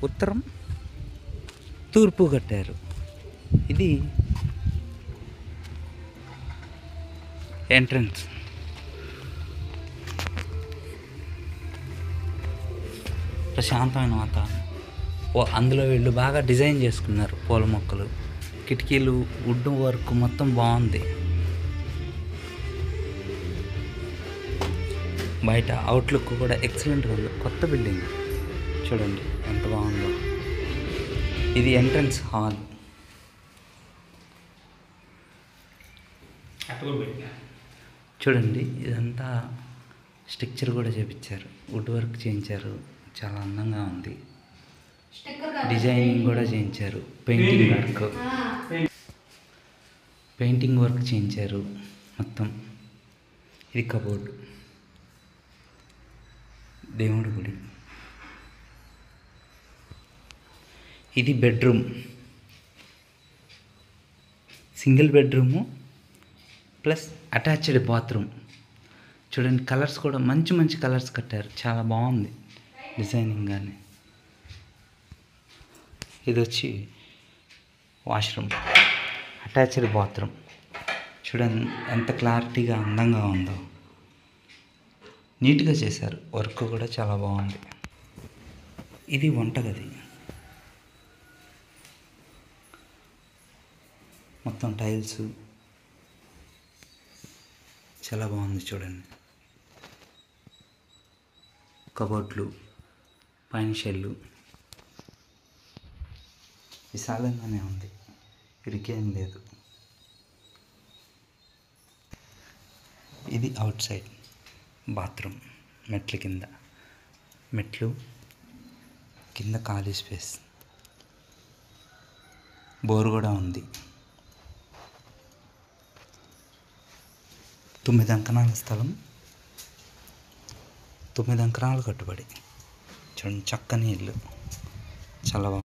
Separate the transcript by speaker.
Speaker 1: ఉత్తరం తూర్పు కట్టారు. ఇది ఎంట్రన్స్. ప్రశాంతమైన వాతావరణం. అందులో వీళ్ళు బాగా డిజైన్ చేసుకున్నారు. పూల మొక్కలు, కిటికీలు, వుడ్ వర్క్ మొత్తం బాగుంది. బయట అవుట్లుక్ కూడా ఎక్సలెంట్గా ఉంది. కొత్త బిల్డింగ్ చూడండి ఎంత బాగుందో. ఇది ఎంట్రన్స్ హాల్. చూడండి ఇదంతా స్ట్రక్చర్ కూడా చేయించారు, వుడ్ వర్క్ చేయించారు, చాలా అందంగా ఉంది. డిజైనింగ్ కూడా చేయించారు, పెయింటింగ్ వర్క్ చేయించారు మొత్తం. ఇది కబోర్డ్, దేవుడి గుడి. ఇది bedroom, single bedroom plus attached bathroom. చూడండి కలర్స్ కూడా మంచి మంచి కలర్స్ కట్టారు, చాలా బాగుంది డిజైనింగ్ కానీ. ఇది వచ్చి వాష్రూమ్, అటాచ్డ్ బాత్రూమ్. చూడండి ఎంత క్లారిటీగా అందంగా ఉందో. నీట్గా చేశారు, వర్క్ కూడా చాలా బాగుంది. ఇది వంటగది, మొత్తం టైల్స్ చాలా బాగుంది. చూడండి కబోర్డ్లు, పైన షెల్లు విశాలంగానే ఉంది, ఇరికేం లేదు. ఇది అవుట్ సైడ్ బాత్రూమ్. మెట్ల కింద మెట్లు, కింద ఖాళీ స్పేస్, బోర్ కూడా ఉంది. 9 అంకణాల స్థలం, 9 అంకణాలు కట్టుబడి. చూడండి చక్కని ఇల్లు, చాలా బాగుంది.